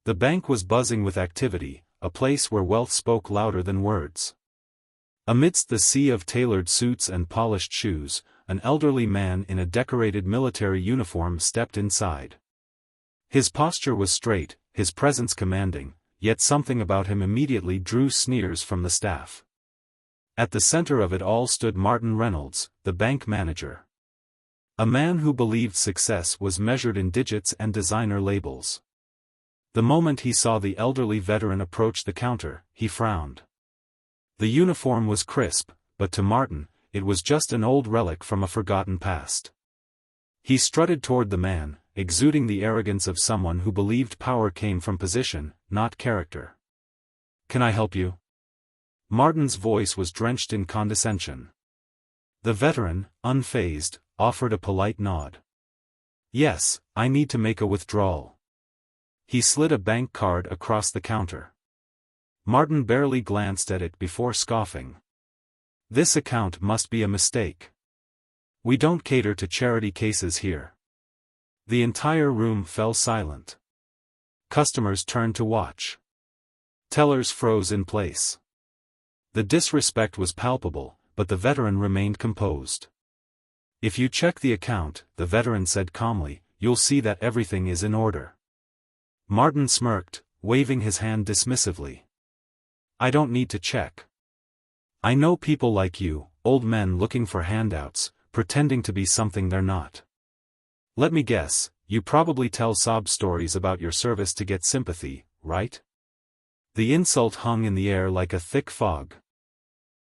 The bank was buzzing with activity, a place where wealth spoke louder than words. Amidst the sea of tailored suits and polished shoes, an elderly man in a decorated military uniform stepped inside. His posture was straight, his presence commanding, yet something about him immediately drew sneers from the staff. At the center of it all stood Martin Reynolds, the bank manager. A man who believed success was measured in digits and designer labels. The moment he saw the elderly veteran approach the counter, he frowned. The uniform was crisp, but to Martin, it was just an old relic from a forgotten past. He strutted toward the man, exuding the arrogance of someone who believed power came from position, not character. "Can I help you?" Martin's voice was drenched in condescension. The veteran, unfazed, offered a polite nod. "Yes, I need to make a withdrawal." He slid a bank card across the counter. Martin barely glanced at it before scoffing. "This account must be a mistake. We don't cater to charity cases here." The entire room fell silent. Customers turned to watch. Tellers froze in place. The disrespect was palpable, but the veteran remained composed. "If you check the account," the veteran said calmly, "you'll see that everything is in order." Martin smirked, waving his hand dismissively. "I don't need to check. I know people like you, old men looking for handouts, pretending to be something they're not. Let me guess, you probably tell sob stories about your service to get sympathy, right?" The insult hung in the air like a thick fog.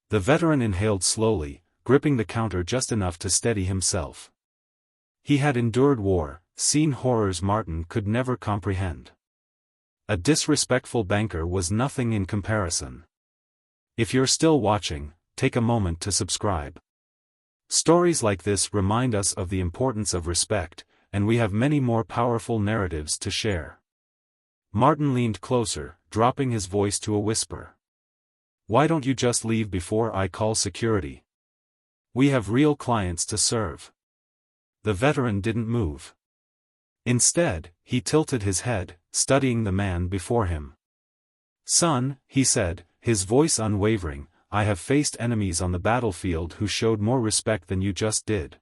The veteran inhaled slowly, gripping the counter just enough to steady himself. He had endured war, seen horrors Martin could never comprehend. A disrespectful banker was nothing in comparison. If you're still watching, take a moment to subscribe. Stories like this remind us of the importance of respect, and we have many more powerful narratives to share. Martin leaned closer, dropping his voice to a whisper. "Why don't you just leave before I call security? We have real clients to serve." The veteran didn't move. Instead, he tilted his head, studying the man before him. "Son," he said, his voice unwavering, "I have faced enemies on the battlefield who showed more respect than you just did."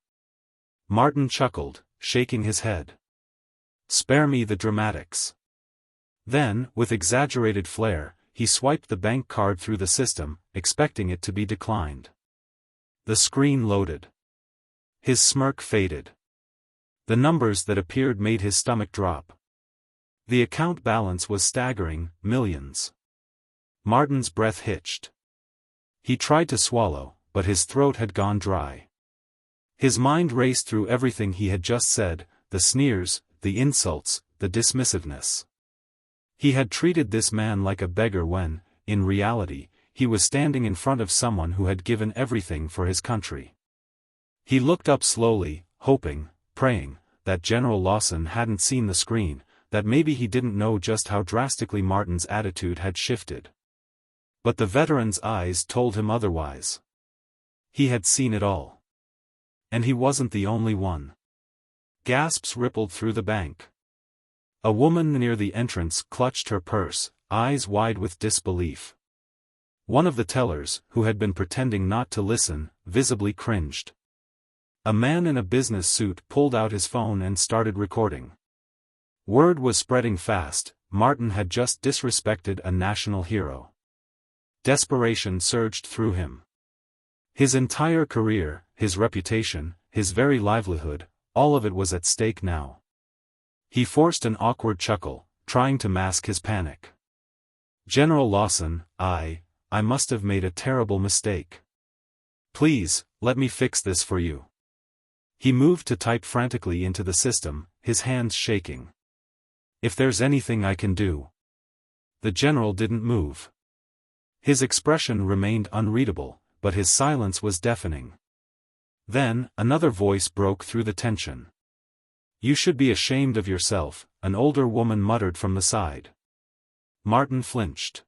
Martin chuckled, shaking his head. "Spare me the dramatics." Then, with exaggerated flair, he swiped the bank card through the system, expecting it to be declined. The screen loaded. His smirk faded. The numbers that appeared made his stomach drop. The account balance was staggering, millions. Martin's breath hitched. He tried to swallow, but his throat had gone dry. His mind raced through everything he had just said, the sneers, the insults, the dismissiveness. He had treated this man like a beggar when, in reality, he was standing in front of someone who had given everything for his country. He looked up slowly, hoping, praying, that General Lawson hadn't seen the screen, that maybe he didn't know just how drastically Martin's attitude had shifted. But the veteran's eyes told him otherwise. He had seen it all. And he wasn't the only one. Gasps rippled through the bank. A woman near the entrance clutched her purse, eyes wide with disbelief. One of the tellers, who had been pretending not to listen, visibly cringed. A man in a business suit pulled out his phone and started recording. Word was spreading fast, Martin had just disrespected a national hero. Desperation surged through him. His entire career, his reputation, his very livelihood, all of it was at stake now. He forced an awkward chuckle, trying to mask his panic. "General Lawson, I must have made a terrible mistake. Please, let me fix this for you." He moved to type frantically into the system, his hands shaking. "If there's anything I can do." The general didn't move. His expression remained unreadable, but his silence was deafening. Then, another voice broke through the tension. "You should be ashamed of yourself," an older woman muttered from the side. Martin flinched.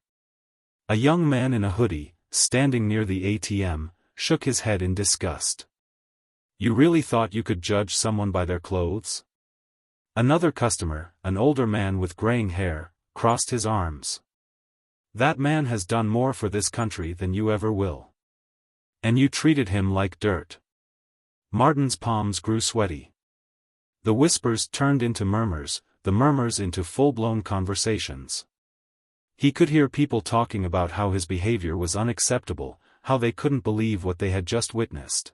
A young man in a hoodie, standing near the ATM, shook his head in disgust. "You really thought you could judge someone by their clothes?" Another customer, an older man with graying hair, crossed his arms. "That man has done more for this country than you ever will. And you treated him like dirt." Martin's palms grew sweaty. The whispers turned into murmurs, the murmurs into full-blown conversations. He could hear people talking about how his behavior was unacceptable, how they couldn't believe what they had just witnessed.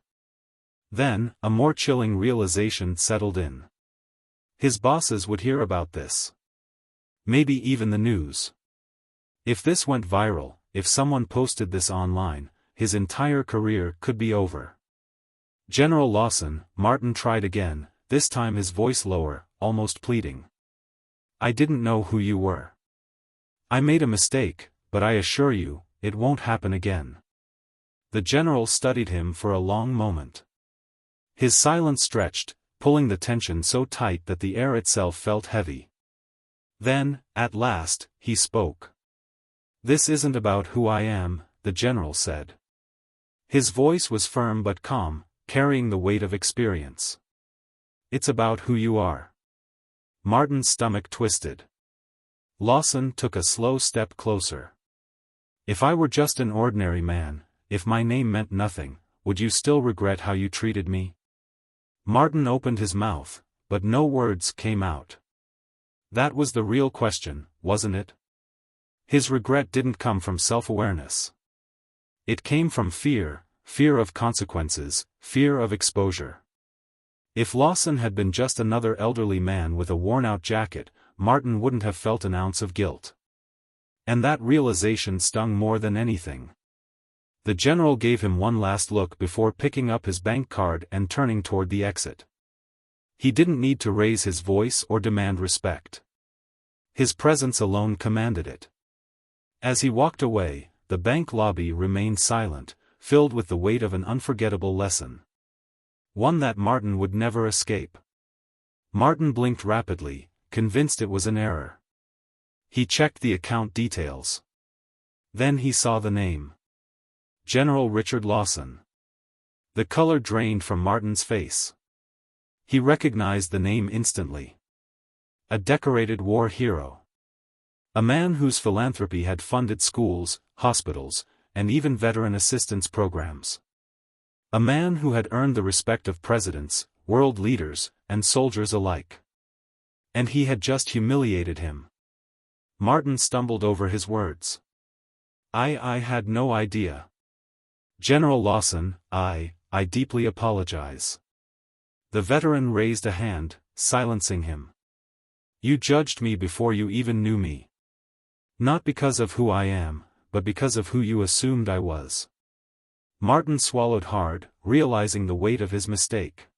Then, a more chilling realization settled in. His bosses would hear about this. Maybe even the news. If this went viral, if someone posted this online, his entire career could be over. "General Lawson," Martin tried again, this time his voice lower, almost pleading. "I didn't know who you were. I made a mistake, but I assure you, it won't happen again." The general studied him for a long moment. His silence stretched, pulling the tension so tight that the air itself felt heavy. Then, at last, he spoke. "This isn't about who I am," the general said. His voice was firm but calm, carrying the weight of experience. "It's about who you are." Martin's stomach twisted. Lawson took a slow step closer. "If I were just an ordinary man, if my name meant nothing, would you still regret how you treated me?" Martin opened his mouth, but no words came out. That was the real question, wasn't it? His regret didn't come from self-awareness. It came from fear, fear of consequences, fear of exposure. If Lawson had been just another elderly man with a worn-out jacket, Martin wouldn't have felt an ounce of guilt. And that realization stung more than anything. The general gave him one last look before picking up his bank card and turning toward the exit. He didn't need to raise his voice or demand respect. His presence alone commanded it. As he walked away, the bank lobby remained silent, filled with the weight of an unforgettable lesson. One that Martin would never escape. Martin blinked rapidly, convinced it was an error. He checked the account details. Then he saw the name. General Richard Lawson. The color drained from Martin's face. He recognized the name instantly. A decorated war hero. A man whose philanthropy had funded schools, hospitals, and even veteran assistance programs. A man who had earned the respect of presidents, world leaders, and soldiers alike. And he had just humiliated him. Martin stumbled over his words. I had no idea. General Lawson, I deeply apologize." The veteran raised a hand, silencing him. "You judged me before you even knew me. Not because of who I am, but because of who you assumed I was." Martin swallowed hard, realizing the weight of his mistake.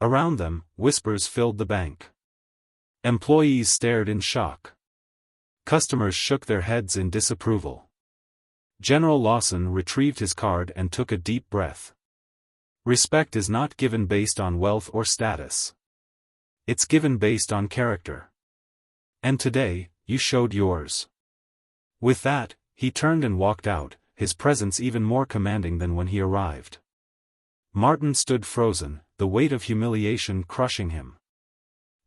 Around them, whispers filled the bank. Employees stared in shock. Customers shook their heads in disapproval. General Lawson retrieved his card and took a deep breath. Respect is not given based on wealth or status. It's given based on character. And today, you showed yours. With that, he turned and walked out, his presence even more commanding than when he arrived. Martin stood frozen, the weight of humiliation crushing him.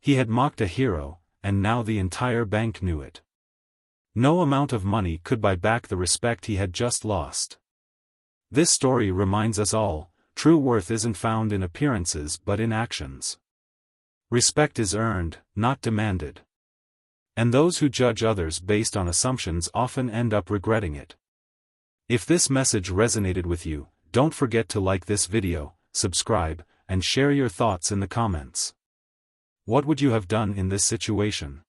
He had mocked a hero, and now the entire bank knew it. No amount of money could buy back the respect he had just lost. This story reminds us all, true worth isn't found in appearances but in actions. Respect is earned, not demanded. And those who judge others based on assumptions often end up regretting it. If this message resonated with you, don't forget to like this video, subscribe, and share your thoughts in the comments. What would you have done in this situation?